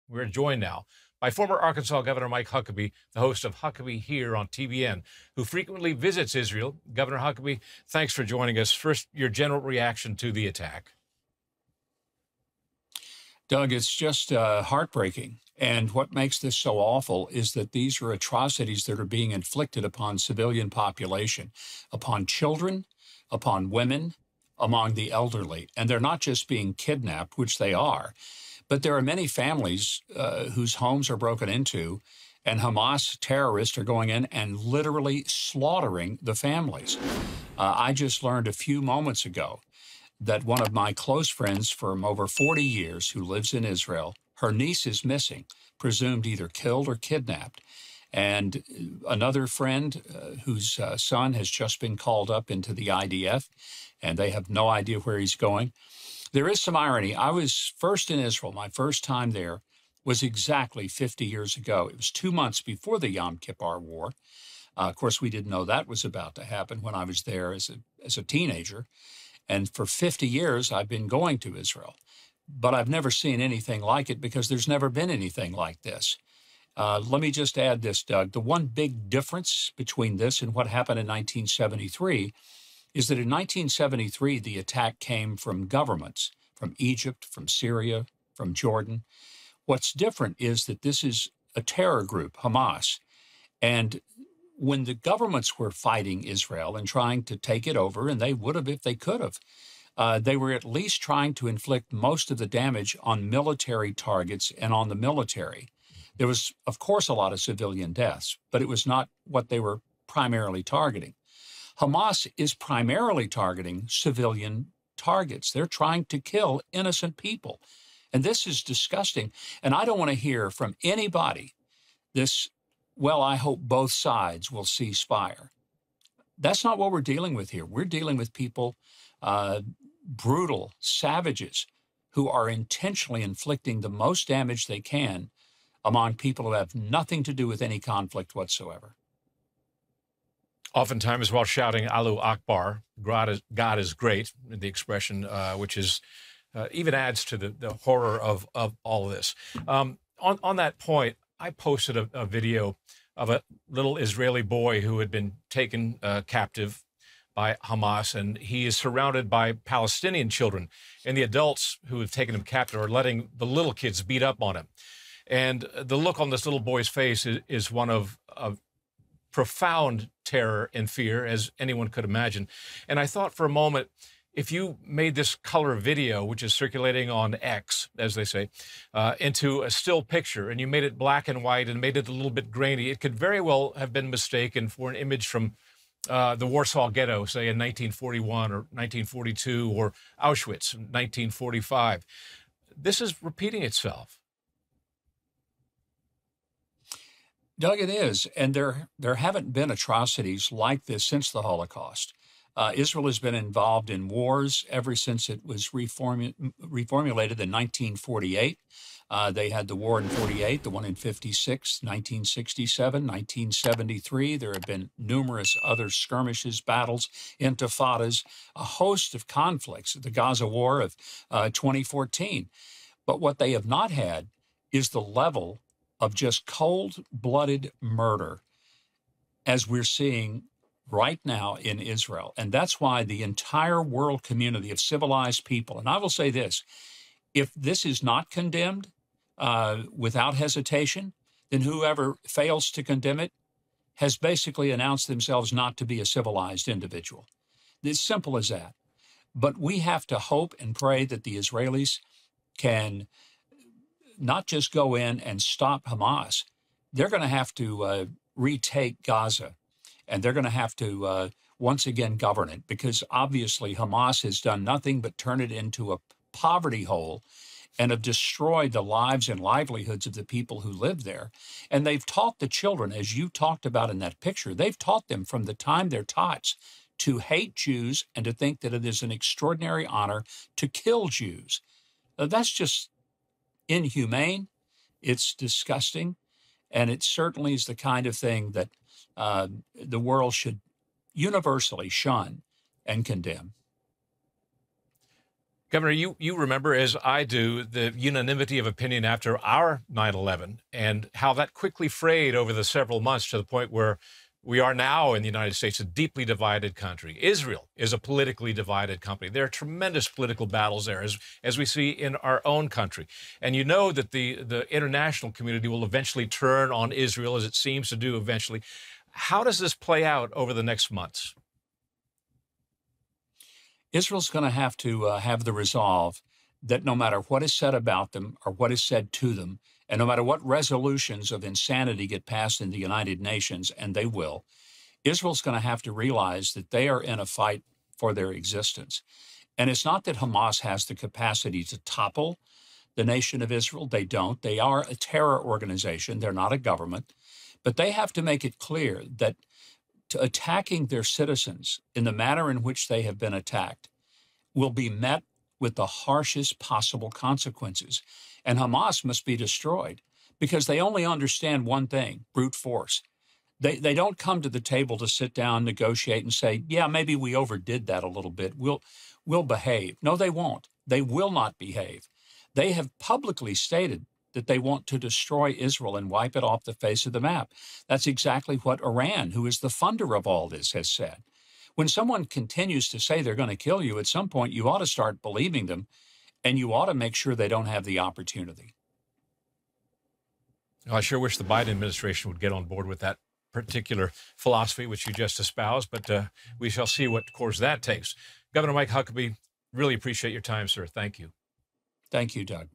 We're joined now by former Arkansas Governor Mike Huckabee, the host of Huckabee Here on TBN, who frequently visits Israel. Governor Huckabee, thanks for joining us. First, your general reaction to the attack. Doug, it's just heartbreaking. And what makes this so awful is that these are atrocities that are being inflicted upon civilian population, upon children, upon women, among the elderly. And they're not just being kidnapped, which they are, but there are many families whose homes are broken into, and Hamas terrorists are going in and literally slaughtering the families. I just learned a few moments ago that one of my close friends from over 40 years who lives in Israel, her niece is missing, presumed either killed or kidnapped. And another friend whose son has just been called up into the IDF, and they have no idea where he's going. There is some irony. I was first in Israel. My first time there was exactly 50 years ago. It was 2 months before the Yom Kippur War. Of course, we didn't know that was about to happen when I was there as a teenager. And for 50 years, I've been going to Israel. But I've never seen anything like it because there's never been anything like this. Let me just add this, Doug. The one big difference between this and what happened in 1973 is that in 1973, the attack came from governments, from Egypt, from Syria, from Jordan. What's different is that this is a terror group, Hamas. And when the governments were fighting Israel and trying to take it over, and they would have if they could have, they were at least trying to inflict most of the damage on military targets and on the military. There was, of course, a lot of civilian deaths, but it was not what they were primarily targeting. Hamas is primarily targeting civilian targets. They're trying to kill innocent people. And this is disgusting. And I don't want to hear from anybody this, well, I hope both sides will cease fire. That's not what we're dealing with here. We're dealing with people, brutal savages who are intentionally inflicting the most damage they can among people who have nothing to do with any conflict whatsoever. Oftentimes while shouting Allahu Akbar, God is great, the expression, which is even adds to the horror of all of this. On that point, I posted a video of a little Israeli boy who had been taken captive by Hamas, and he is surrounded by Palestinian children, and the adults who have taken him captive are letting the little kids beat up on him. And the look on this little boy's face is one of profound terror and fear, as anyone could imagine. And I thought for a moment, if you made this color video, which is circulating on X, as they say, into a still picture, and you made it black and white and made it a little bit grainy, it could very well have been mistaken for an image from the Warsaw Ghetto, say in 1941 or 1942, or Auschwitz in 1945. This is repeating itself. Doug, it is. And there haven't been atrocities like this since the Holocaust. Israel has been involved in wars ever since it was reformulated in 1948. They had the war in 48, the one in 56, 1967, 1973. There have been numerous other skirmishes, battles, intifadas, a host of conflicts, the Gaza War of 2014. But what they have not had is the level of just cold-blooded murder as we're seeing right now in Israel. And that's why the entire world community of civilized people, and I will say this, if this is not condemned without hesitation, then whoever fails to condemn it has basically announced themselves not to be a civilized individual. It's simple as that. But we have to hope and pray that the Israelis can not just go in and stop Hamas. They're going to have to retake Gaza, and they're going to have to once again govern it, because obviously Hamas has done nothing but turn it into a poverty hole and have destroyed the lives and livelihoods of the people who live there. And they've taught the children, as you talked about in that picture, they've taught them from the time they're tots to hate Jews and to think that it is an extraordinary honor to kill Jews. That's just inhumane, it's disgusting, and it certainly is the kind of thing that the world should universally shun and condemn. Governor, you remember, as I do, the unanimity of opinion after our 9/11 and how that quickly frayed over the several months to the point where we are now in the United States, a deeply divided country. Israel is a politically divided country. There are tremendous political battles there, as we see in our own country. And you know that the international community will eventually turn on Israel, as it seems to do eventually. How does this play out over the next months? Israel's going to have the resolve that no matter what is said about them or what is said to them, and no matter what resolutions of insanity get passed in the United Nations, and they will, Israel's going to have to realize that they are in a fight for their existence. And it's not that Hamas has the capacity to topple the nation of Israel. They don't. They are a terror organization. They're not a government. But they have to make it clear that attacking their citizens in the manner in which they have been attacked will be met with the harshest possible consequences. And Hamas must be destroyed because they only understand one thing: brute force. They don't come to the table to sit down, negotiate, and say, yeah, maybe we overdid that a little bit. We'll behave. No, they won't. They will not behave. They have publicly stated that they want to destroy Israel and wipe it off the face of the map. That's exactly what Iran, who is the funder of all this, has said. When someone continues to say they're going to kill you, at some point you ought to start believing them, and you ought to make sure they don't have the opportunity. I sure wish the Biden administration would get on board with that particular philosophy, which you just espoused, but we shall see what course that takes. Governor Mike Huckabee, really appreciate your time, sir. Thank you. Thank you, Doug.